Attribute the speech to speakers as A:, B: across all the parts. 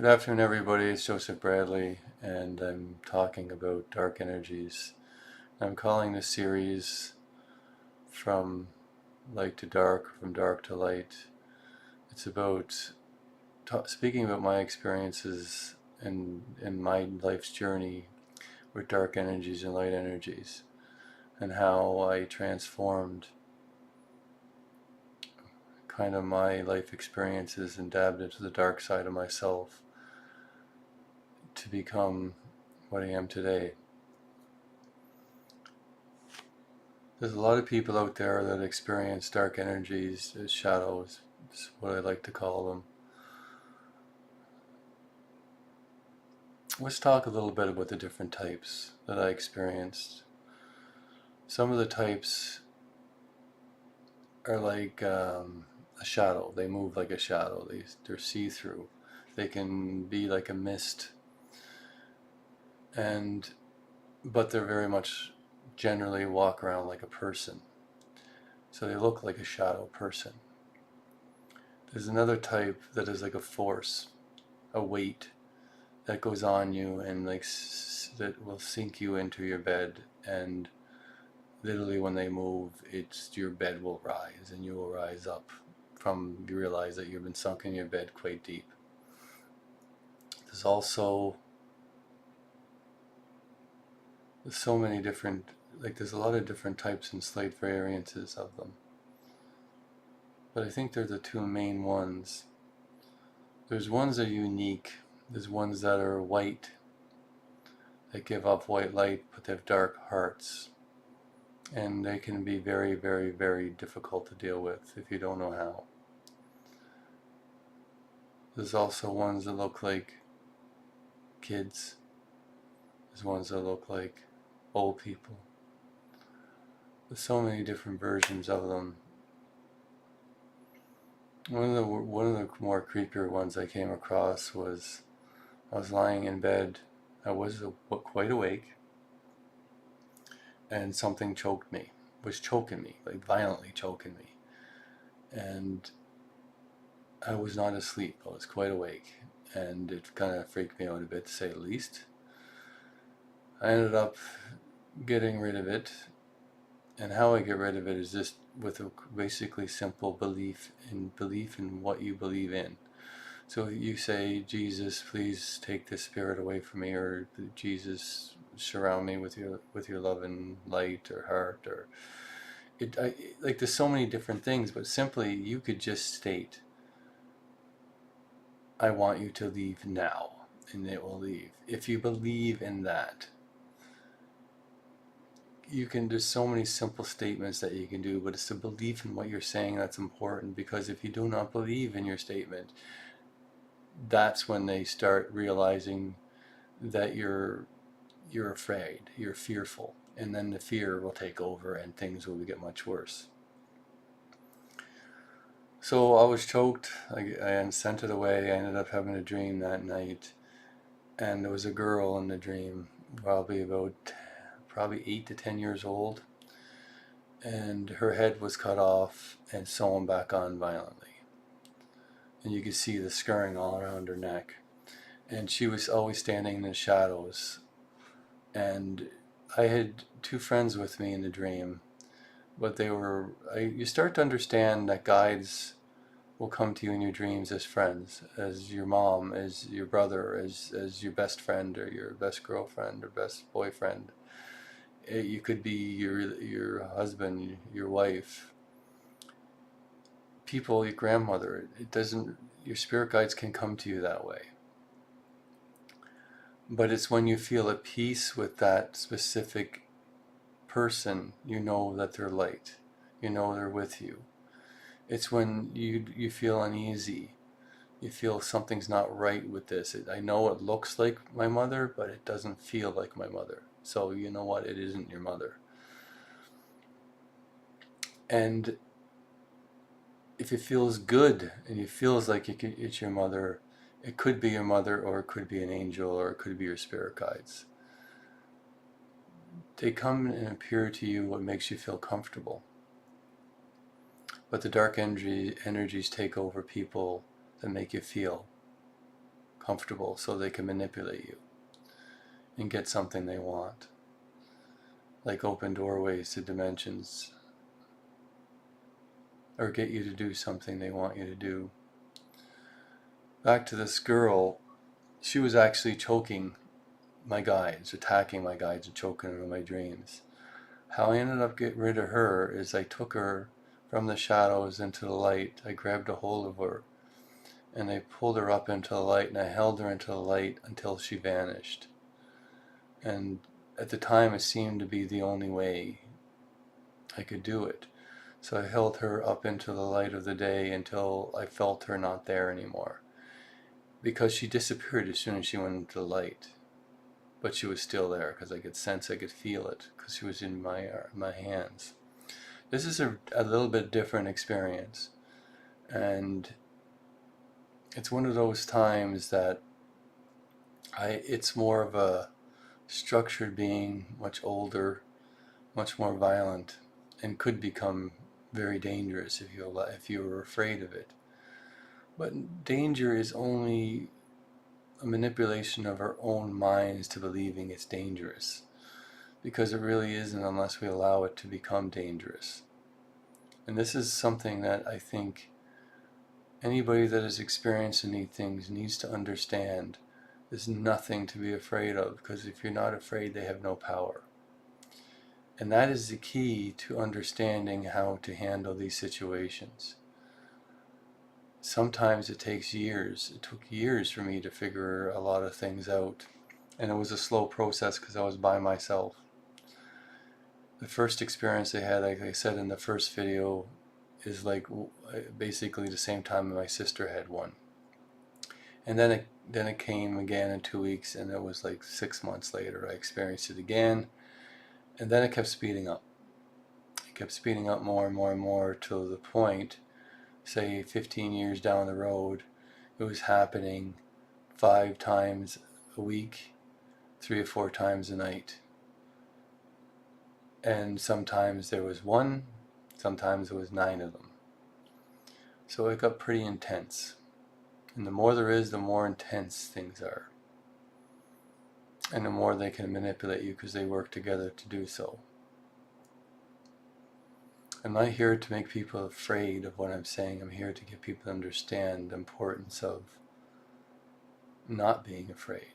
A: Good afternoon, everybody. It's Joseph Bradley, and I'm talking about dark energies. I'm calling this series From Light to Dark, From Dark to Light. It's about speaking about my experiences in my life's journey with dark energies and light energies, and how I transformed kind of my life experiences and dabbed into the dark side of myself to become what I am today. There's a lot of people out there that experience dark energies as shadows, is what I like to call them. Let's talk a little bit about the different types that I experienced. Some of the types are like a shadow. They move like a shadow. They're see-through. They can be like a mist, but they're very much generally walk around like a person. So they look like a shadow person. There's another type that is like a force, a weight that goes on you, and like that will sink you into your bed, and literally when they move, it's your bed will rise and you will rise up from, you realize that you've been sunk in your bed quite deep. There's also so many different, like there's a lot of different types and slight variances of them, but I think they're the two main ones. There's ones that are unique. There's ones that are white, that give off white light, but they have dark hearts. And they can be very, very, very difficult to deal with if you don't know how. There's also ones that look like kids. There's ones that look like old people. There's so many different versions of them. One of the more creepier ones I came across was I was lying in bed. I was quite awake, and something choked me. Was choking me, like violently choking me, and I was not asleep. I was quite awake, and it kind of freaked me out a bit, to say the least. I ended up getting rid of it, and how I get rid of it is just with a basically simple belief in what you believe in. So you say, Jesus, please take this spirit away from me, or Jesus, surround me with your love and light or heart, or like there's so many different things, but simply you could just state, I want you to leave now, and it will leave. If you believe in that, there's so many simple statements that you can do, but it's the belief in what you're saying that's important, because if you do not believe in your statement, that's when they start realizing that you're afraid, you're fearful, and then the fear will take over and things will get much worse. So I was choked, I sent it away. I ended up having a dream that night, and there was a girl in the dream, probably 8 to 10 years old, and her head was cut off and sewn back on violently, and you could see the scarring all around her neck, and she was always standing in the shadows. And I had two friends with me in the dream, but you start to understand that guides will come to you in your dreams as friends, as your mom, as your brother, as your best friend, or your best girlfriend, or best boyfriend. You could be your husband, your wife, people, your grandmother. It doesn't. Your spirit guides can come to you that way. But it's when you feel at peace with that specific person, you know that they're light. You know they're with you. It's when you feel uneasy. You feel something's not right with this. I know it looks like my mother, but it doesn't feel like my mother. So you know what? It isn't your mother. And if it feels good and it feels like it's your mother, it could be your mother, or it could be an angel, or it could be your spirit guides. They come and appear to you what makes you feel comfortable. But the dark energies take over people that make you feel comfortable so they can manipulate you and get something they want, like open doorways to dimensions, or get you to do something they want you to do. Back to this girl, she was actually choking my guides, attacking my guides and choking them in my dreams. How I ended up getting rid of her is I took her from the shadows into the light. I grabbed a hold of her and I pulled her up into the light, and I held her into the light until she vanished. And at the time it seemed to be the only way I could do it. So I held her up into the light of the day until I felt her not there anymore. Because she disappeared as soon as she went into the light. But she was still there because I could sense, I could feel it, because she was in my hands. This is a little bit different experience. And it's one of those times that it's more of a structured being, much older, much more violent, and could become very dangerous if you were afraid of it. But danger is only a manipulation of our own minds to believing it's dangerous, because it really isn't unless we allow it to become dangerous. And this is something that I think anybody that has experienced these things needs to understand. There's nothing to be afraid of, because if you're not afraid, they have no power. And that is the key to understanding how to handle these situations. Sometimes it takes years. It took years for me to figure a lot of things out. And it was a slow process because I was by myself. The first experience I had, like I said in the first video, is like basically the same time my sister had one. And then it came again in 2 weeks, and it was like 6 months later I experienced it again. And then it kept speeding up. It kept speeding up more and more and more to the point, say 15 years down the road, it was happening 5 times a week, 3 or 4 times a night. And sometimes there was 1, sometimes there was 9 of them. So it got pretty intense. And the more there is, the more intense things are. And the more they can manipulate you because they work together to do so. I'm not here to make people afraid of what I'm saying. I'm here to get people to understand the importance of not being afraid.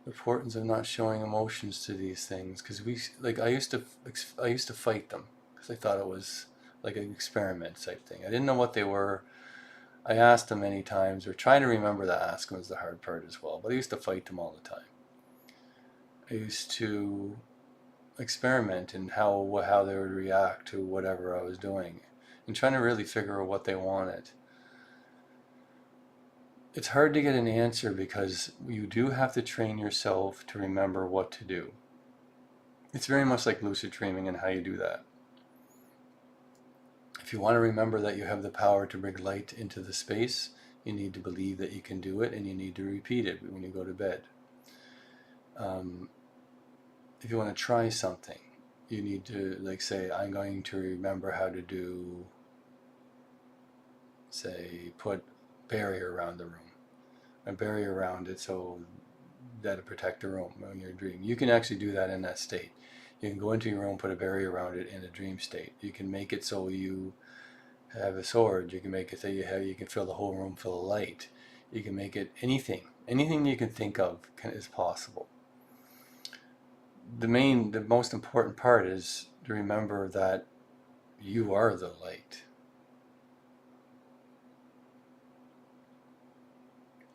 A: The importance of not showing emotions to these things. Because I used to fight them because I thought it was like an experiment type thing. I didn't know what they were. I asked them many times, or trying to remember to ask them was the hard part as well. But I used to fight them all the time. I used to experiment in how they would react to whatever I was doing, and trying to really figure out what they wanted. It's hard to get an answer because you do have to train yourself to remember what to do. It's very much like lucid dreaming and how you do that. If you want to remember that you have the power to bring light into the space, you need to believe that you can do it, and you need to repeat it when you go to bed. If you want to try something, you need to, like, say, I'm going to remember how to do, say, put barrier around the room, a barrier around it so that'll protect the room when you're dreaming. You can actually do that in that state. You can go into your room, put a barrier around it in a dream state. You can make it so you have a sword. You can make it so you can fill the whole room full of light. You can make it anything you can think of is possible. The most important part is to remember that you are the light.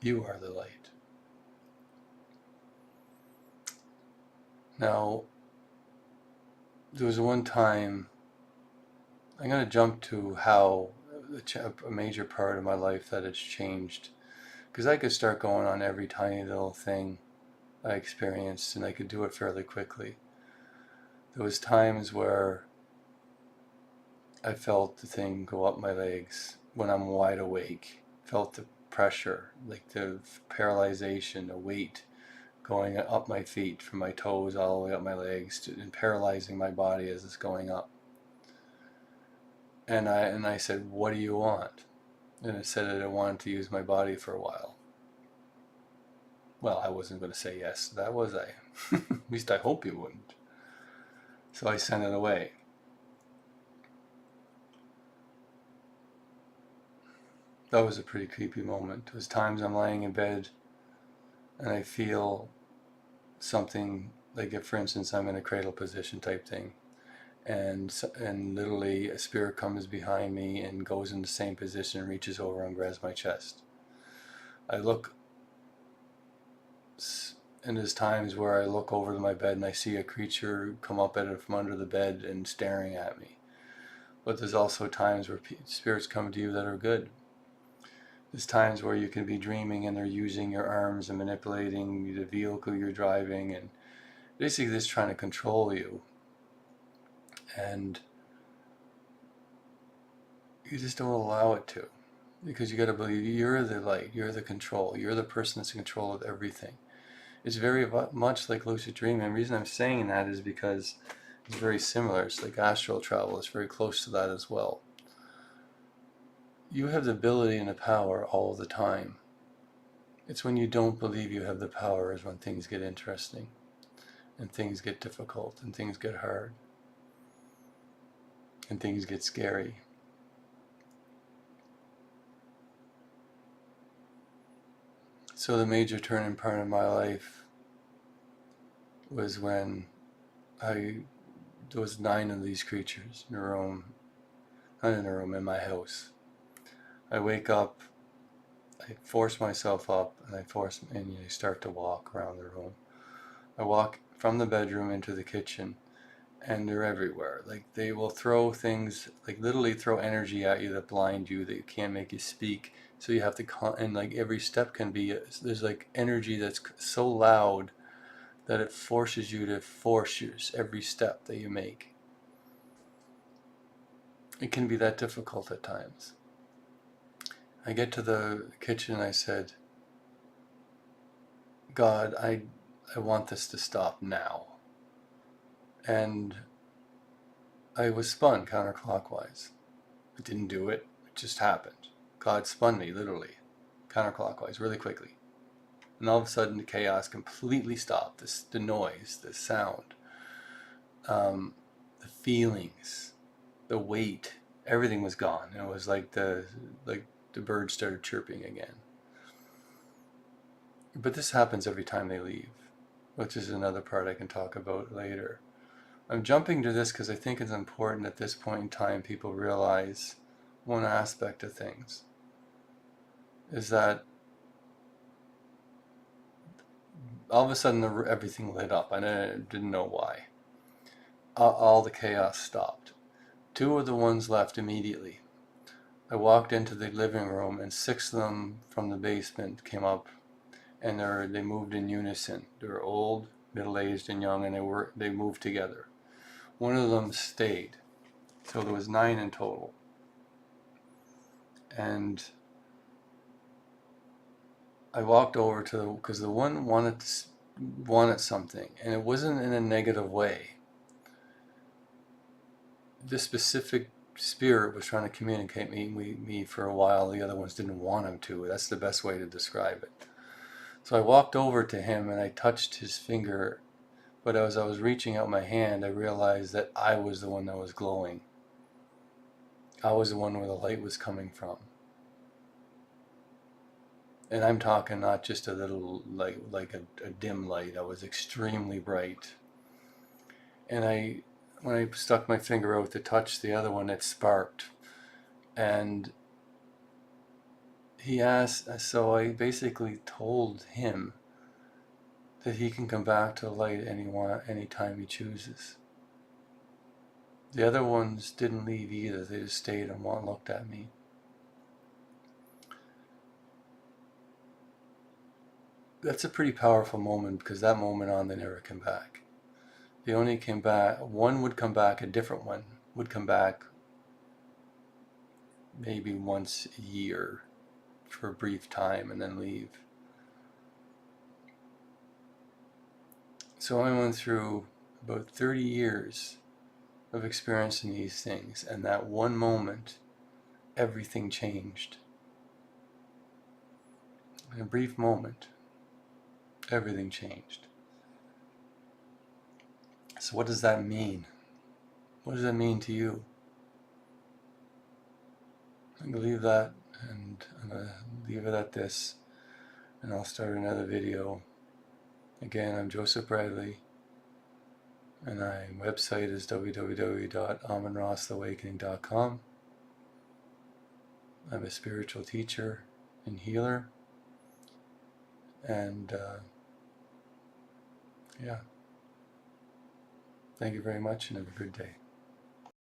A: You are the light. Now, there was one time, I'm going to jump to how a major part of my life that has changed, because I could start going on every tiny little thing I experienced, and I could do it fairly quickly. There was times where I felt the thing go up my legs when I'm wide awake. Felt the pressure, like the paralyzation, the weight going up my feet from my toes all the way up my legs and paralyzing my body as it's going up. And I said, what do you want? And it said that I wanted to use my body for a while. Well, I wasn't going to say yes to that, was I? At least I hope you wouldn't. So I sent it away. That was a pretty creepy moment. There's times I'm lying in bed and I feel something, like if, for instance, I'm in a cradle position type thing, and literally a spirit comes behind me and goes in the same position and reaches over and grabs my chest. I look, and there's times where I look over to my bed and I see a creature come up at it from under the bed and staring at me. But there's also times where spirits come to you that are good. There's times where you can be dreaming and they're using your arms and manipulating the vehicle you're driving and basically just trying to control you. And you just don't allow it to, because you got to believe you're the light, you're the control, you're the person that's in control of everything. It's very much like lucid dreaming. And the reason I'm saying that is because it's very similar. It's like astral travel. It's very close to that as well. You have the ability and the power all the time. It's when you don't believe you have the power is when things get interesting and things get difficult and things get hard and things get scary. So the major turning point in my life was when there was 9 of these creatures in a room, not in a room, in my house. I wake up, I force myself up, and I start to walk around the room. I walk from the bedroom into the kitchen, and they're everywhere. Like, they will throw things, like literally throw energy at you that blind you, that can't make you speak. So you have to, and like every step can be, there's like energy that's so loud that it forces you to force every step that you make. It can be that difficult at times. I get to the kitchen and I said, God, I want this to stop now. And I was spun counterclockwise. I didn't do it, it just happened. God spun me, literally, counterclockwise, really quickly. And all of a sudden the chaos completely stopped. The noise, the sound, the feelings, the weight, everything was gone. It was like the birds started chirping again. But this happens every time they leave, which is another part I can talk about later. I'm jumping to this because I think it's important at this point in time people realize one aspect of things, is that all of a sudden everything lit up. I didn't know why. All the chaos stopped. 2 of the ones left immediately. I walked into the living room and 6 of them from the basement came up, and they moved in unison. They were old, middle-aged, and young, and they moved together. 1 of them stayed, so there was 9 in total. And I walked over because the one wanted something, and it wasn't in a negative way. This specific spirit was trying to communicate me for a while. The other ones didn't want him to. That's the best way to describe it. So I walked over to him and I touched his finger, but as I was reaching out my hand, I realized that I was the one that was glowing. I was the one where the light was coming from. And I'm talking not just a little, like a dim light. I was extremely bright. And when I stuck my finger out to touch the other one, it sparked. And he asked, so I basically told him that he can come back to the light anytime he chooses. The other ones didn't leave either. They just stayed and looked at me. That's a pretty powerful moment, because that moment on, they never came back. They only came back, one would come back, a different one would come back maybe once a year for a brief time and then leave. So I went through about 30 years of experiencing these things, and that one moment, everything changed. In a brief moment. Everything changed. So what does that mean? What does that mean to you? I'm going to leave that, and I'm going to leave it at this, and I'll start another video. Again, I'm Joseph Bradley, and my website is www.amonrosawakening.com. I'm a spiritual teacher and healer, and yeah. Thank you very much, and have a good day.